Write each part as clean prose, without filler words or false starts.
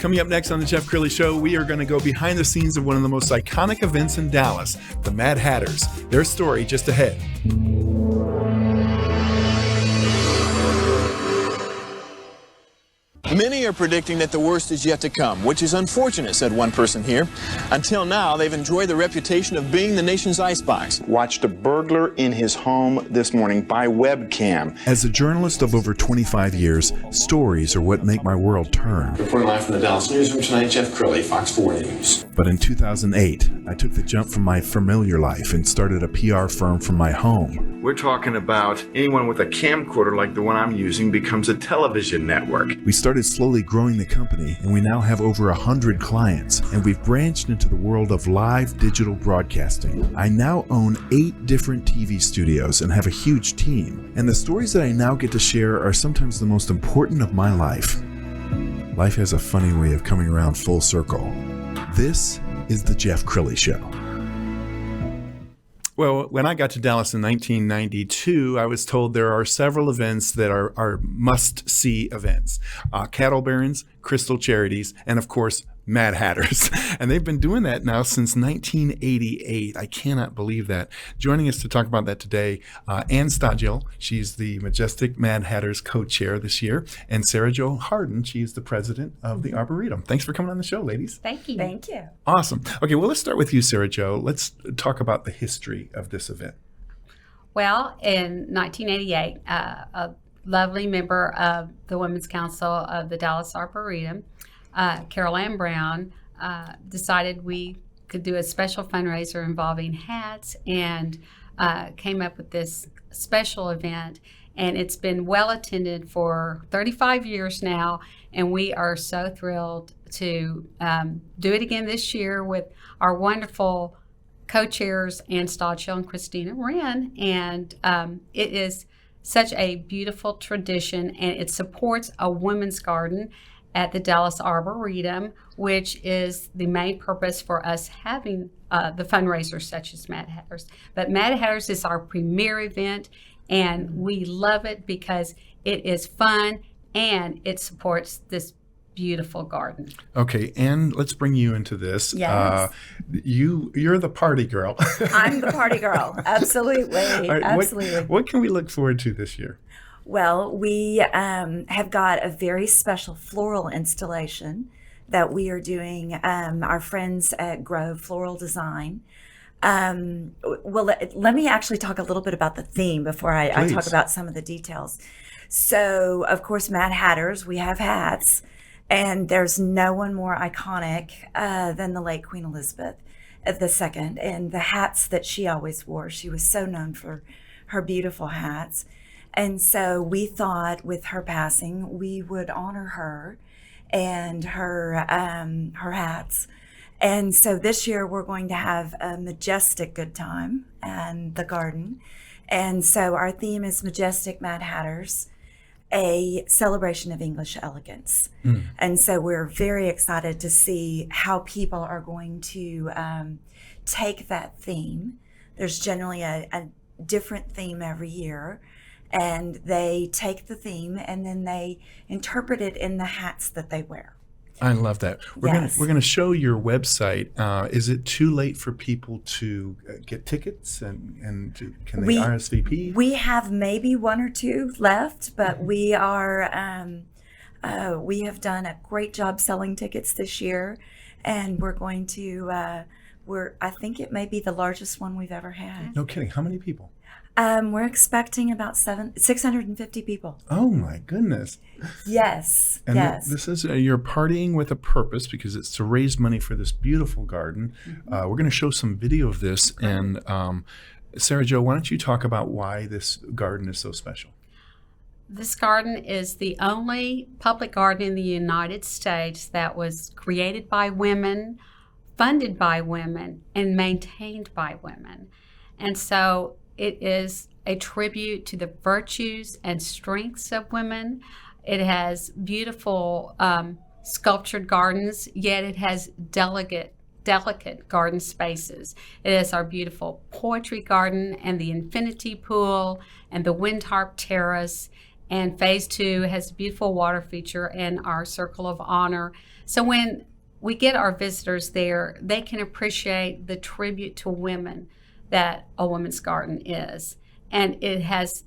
Coming up next on the Jeff Crilley Show, we are going to go behind the scenes of one of the most iconic events in Dallas, the Mad Hatters. Their story just ahead. Many are predicting that the worst is yet to come, which is unfortunate, said one person here. Until now, they've enjoyed the reputation of being the nation's icebox. Watched a burglar in his home this morning by webcam. As a journalist of over 25 years, stories are what make my world turn. Reporting live from the Dallas newsroom tonight, Jeff Crilley, Fox 4 News. But in 2008, I took the jump from my familiar life and started a PR firm from my home. We're talking about anyone with a camcorder like the one I'm using becomes a television network. We started slowly growing the company, and we now have over 100 clients, and we've branched into the world of live digital broadcasting. I now own 8 different TV studios and have a huge team, and the stories that I now get to share are sometimes the most important of my life. Life has a funny way of coming around full circle. This is the Jeff Crilley Show. Well, when I got to Dallas in 1992, I was told there are several events that are must-see events. Cattle Barons, Crystal Charities, and of course, Mad Hatters. And they've been doing that now since 1988. I cannot believe that. Joining us to talk about that today, Anne Stodghill. She's the Majestic Mad Hatters co-chair this year. And Sarah Jo Harden. She's the president of the Arboretum. Thanks for coming on the show, ladies. Thank you. Thank you. Awesome. Okay, well, let's start with you, Sarah Jo. Let's talk about the history of this event. Well, in 1988, a lovely member of the Women's Council of the Dallas Arboretum, Carol Ann Brown, decided we could do a special fundraiser involving hats and came up with this special event. And it's been well attended for 35 years now, and we are so thrilled to do it again this year with our wonderful co-chairs Anne Stodghill and Christina Wren. And it is such a beautiful tradition, and it supports a women's garden at the Dallas Arboretum, which is the main purpose for us having the fundraisers such as Mad Hatters. But Mad Hatters is our premier event, and we love it because it is fun and it supports this beautiful garden. Okay, Anne, let's bring you into this. Yes. You're the party girl. I'm the party girl. Absolutely. Right, Absolutely. What can we look forward to this year? Well, we have got a very special floral installation that we are doing. Our friends at Grove Floral Design. Let me actually talk a little bit about the theme before I talk about some of the details. So, of course, Mad Hatters, we have hats, and there's no one more iconic than the late Queen Elizabeth II and the hats that she always wore. She was so known for her beautiful hats. And so we thought with her passing, we would honor her and her hats. And so this year we're going to have a majestic good time and the garden. And so our theme is Majestic Mad Hatters, a celebration of English elegance. And so we're very excited to see how people are going to take that theme. There's generally a different theme every year. And they take the theme and then they interpret it in the hats that they wear. I love that. We're going to show your website. Is it too late for people to get tickets and can they RSVP? We have maybe 1 or 2 left, but we have done a great job selling tickets this year, and we're going to. I think it may be the largest one we've ever had. No kidding. How many people? We're expecting about 650 people. Oh my goodness! Yes, and yes. This is you're partying with a purpose because it's to raise money for this beautiful garden. We're going to show some video of this, and Sarah Jo, why don't you talk about why this garden is so special? This garden is the only public garden in the United States that was created by women, funded by women, and maintained by women, and so it is a tribute to the virtues and strengths of women. It has beautiful sculptured gardens, yet it has delicate garden spaces. It is our beautiful poetry garden and the infinity pool and the wind harp terrace. And phase 2 has a beautiful water feature and our circle of honor. So when we get our visitors there, they can appreciate the tribute to women that a women's garden is. And it has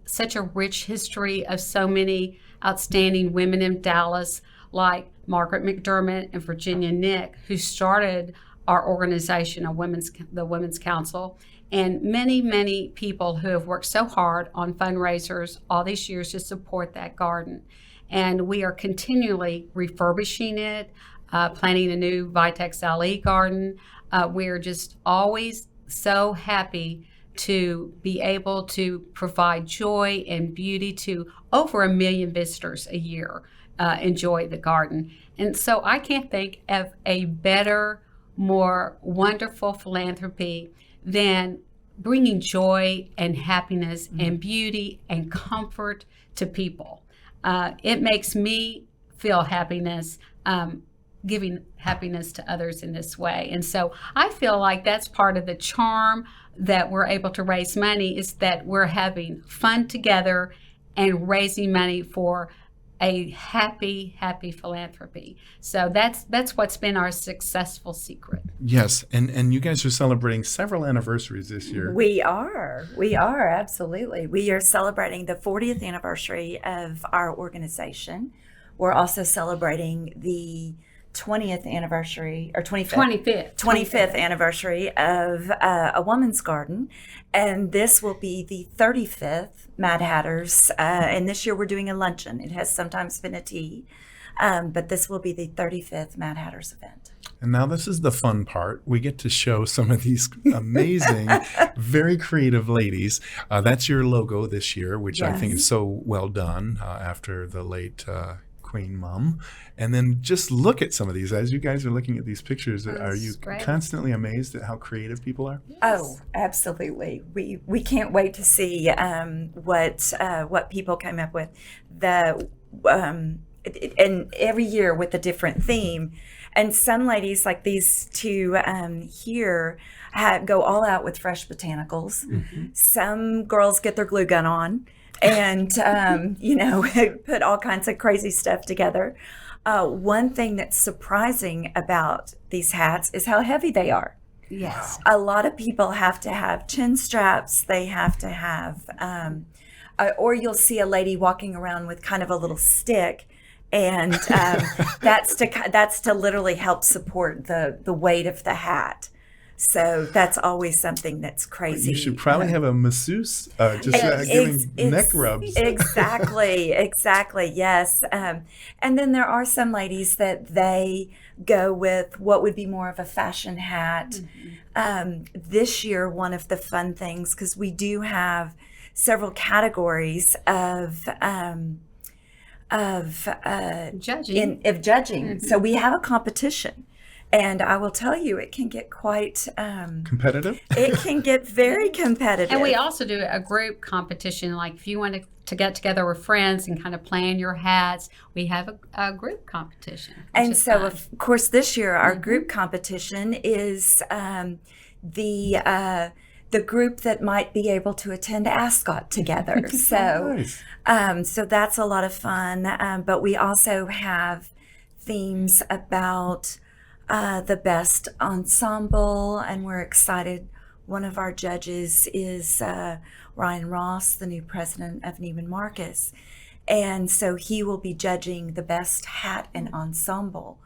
such a rich history of so many outstanding women in Dallas, like Margaret McDermott and Virginia Nick, who started our organization, the Women's Council, and many, many people who have worked so hard on fundraisers all these years to support that garden. And we are continually refurbishing it, planting a new Vitex LE garden. We're just always so happy to be able to provide joy and beauty to over 1 million visitors a year enjoy the garden. And so I can't think of a better, more wonderful philanthropy than bringing joy and happiness and beauty and comfort to people. It makes me feel happiness, giving happiness to others in this way. And so I feel like that's part of the charm that we're able to raise money, is that we're having fun together and raising money for a happy, happy philanthropy. So that's what's been our successful secret. Yes, and you guys are celebrating several anniversaries this year. We are, absolutely. We are celebrating the 40th anniversary of our organization. We're also celebrating the 20th anniversary, or 25th anniversary of A Woman's Garden. And this will be the 35th Mad Hatters. And this year we're doing a luncheon. It has sometimes been a tea, but this will be the 35th Mad Hatters event. And now this is the fun part. We get to show some of these amazing, very creative ladies. That's your logo this year, which I think is so well done after the late Queen Mum. And then just look at some of these. As you guys are looking at these pictures, are you constantly amazed at how creative people are? Yes. Oh, absolutely. We can't wait to see what people come up with. And every year with a different theme. And some ladies, like these two here, go all out with fresh botanicals. Mm-hmm. Some girls get their glue gun on and, put all kinds of crazy stuff together. One thing that's surprising about these hats is how heavy they are. Yes. A lot of people have to have chin straps. They have to have, or you'll see a lady walking around with kind of a little stick. And that's to literally help support the weight of the hat. So that's always something that's crazy. You should probably have a masseuse giving neck rubs. Exactly, yes. And then there are some ladies that they go with what would be more of a fashion hat. Mm-hmm. This year, one of the fun things, because we do have several categories of judging. Mm-hmm. So we have a competition. And I will tell you, it can get quite competitive. It can get very competitive. And we also do a group competition. Like if you want to get together with friends and kind of plan your hats, we have a group competition. And so, fun. Of course, this year our group competition is the group that might be able to attend Ascot together. So, nice. So that's a lot of fun. But we also have themes about the best ensemble, and we're excited. One of our judges is Ryan Ross, the new president of Neiman Marcus. And so he will be judging the best hat and ensemble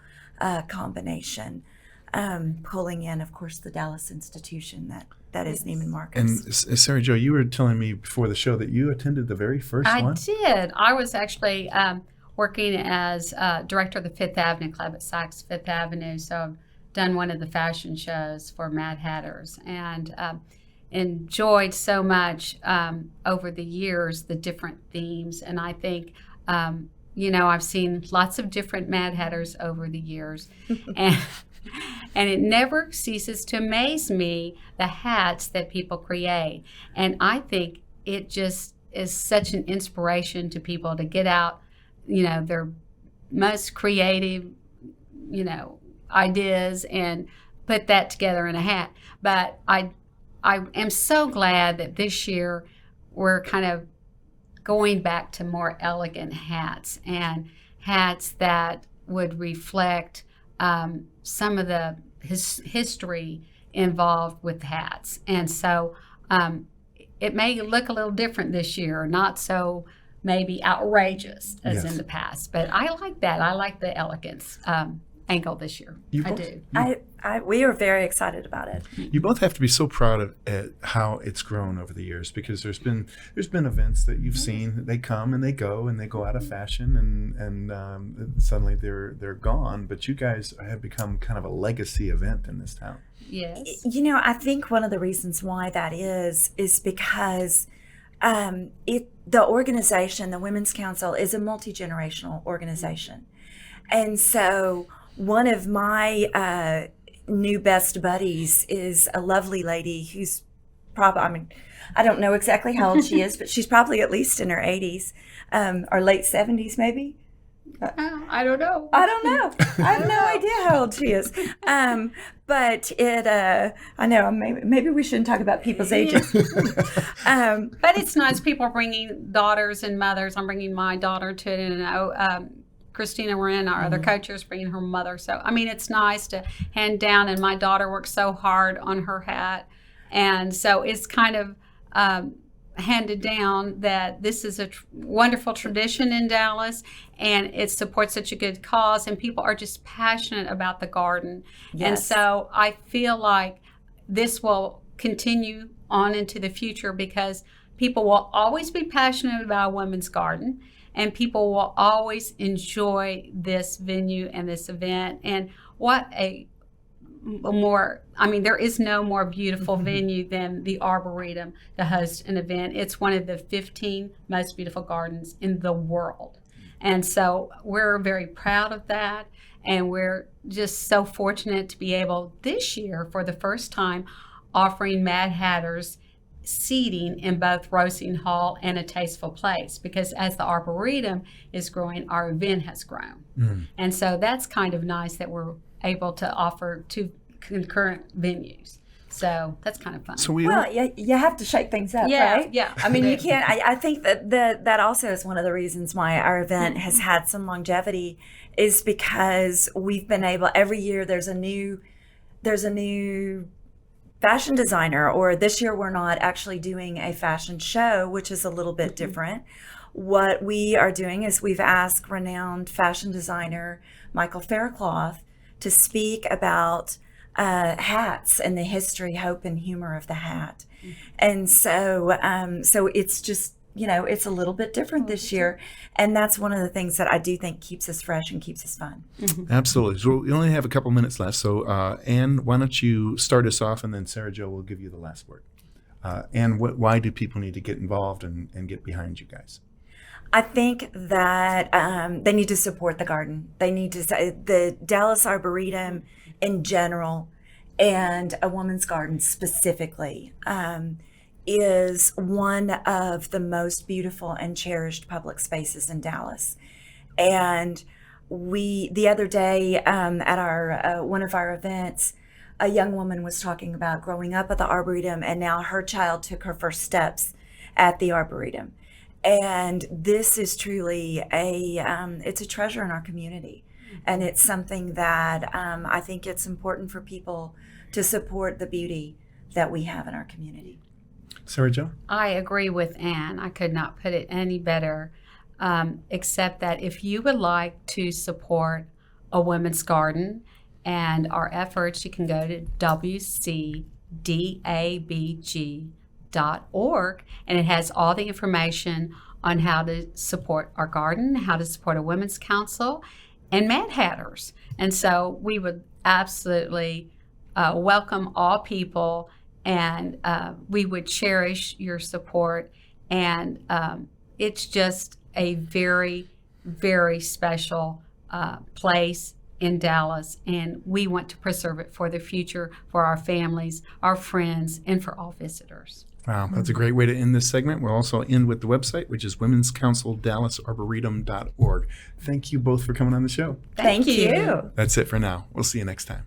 combination, pulling in, of course, the Dallas institution that is Neiman Marcus. And Sarah Jo, you were telling me before the show that you attended the very first one. I did. I was actually working as director of the Fifth Avenue Club at Saks Fifth Avenue. So I've done one of the fashion shows for Mad Hatters and enjoyed so much over the years the different themes. And I think, I've seen lots of different Mad Hatters over the years. and it never ceases to amaze me, the hats that people create. And I think it just is such an inspiration to people to get out their most creative, ideas and put that together in a hat. But I am so glad that this year we're kind of going back to more elegant hats and hats that would reflect some of the history involved with hats. And so it may look a little different this year, not so maybe outrageous as in the past. But I like that. I like the elegance angle this year. I do. We are very excited about it. You both have to be so proud of how it's grown over the years, because there's been events that you've seen. They come and they go out of fashion, and suddenly they're gone. But you guys have become kind of a legacy event in this town. Yes. You know, I think one of the reasons why that is because the organization, the Women's Council, is a multi-generational organization. And so one of my new best buddies is a lovely lady who's probably, I mean, I don't know exactly how old she is, but she's probably at least in her 80s or late 70s maybe. I don't know. I have no idea how old she is. But I know maybe we shouldn't talk about people's ages. But it's nice. People are bringing daughters and mothers. I'm bringing my daughter to it, and Christina Wren, our other coach, is bringing her mother. So, I mean, it's nice to hand down, and my daughter worked so hard on her hat. And so it's kind of handed down that this is a wonderful tradition in Dallas, and it supports such a good cause, and people are just passionate about the garden. Yes. And so I feel like this will continue on into the future, because people will always be passionate about a women's garden, and people will always enjoy this venue and this event. And what there is no more beautiful venue than the Arboretum to host an event. It's one of the 15 most beautiful gardens in the world. And so we're very proud of that. And we're just so fortunate to be able this year, for the first time, offering Mad Hatters seating in both Roasting Hall and a Tasteful Place, because as the Arboretum is growing, our event has grown. And so that's kind of nice that we're able to offer two concurrent venues. So that's kind of fun. So you have to shake things up, right? Yeah. I mean, you can't. I think that also is one of the reasons why our event has had some longevity, is because we've been able, every year there's a new fashion designer, or this year we're not actually doing a fashion show, which is a little bit different. What we are doing is we've asked renowned fashion designer Michael Faircloth to speak about hats and the history, hope, and humor of the hat. And so it's just, it's a little bit different this year. And that's one of the things that I do think keeps us fresh and keeps us fun. Absolutely. So we only have a couple minutes left. So Anne, why don't you start us off, and then Sarah Jo will give you the last word. Anne, why do people need to get involved and get behind you guys? I think that they need to support the garden. They need to, the Dallas Arboretum in general, and a woman's garden specifically, is one of the most beautiful and cherished public spaces in Dallas. And the other day at our one of our events, a young woman was talking about growing up at the Arboretum, and now her child took her first steps at the Arboretum. And this is truly it's a treasure in our community. And it's something that I think it's important for people to support the beauty that we have in our community. Sarah Jo? I agree with Anne. I could not put it any better, except that if you would like to support a women's garden and our efforts, you can go to wcdabg.org, and it has all the information on how to support our garden, how to support a women's council, and Mad Hatters. And so we would absolutely welcome all people, and we would cherish your support. And it's just a very, very special place in Dallas, and we want to preserve it for the future, for our families, our friends, and for all visitors. Wow, that's a great way to end this segment. We'll also end with the website, which is womenscouncildallasarboretum.org. Thank you both for coming on the show. Thank you. That's it for now. We'll see you next time.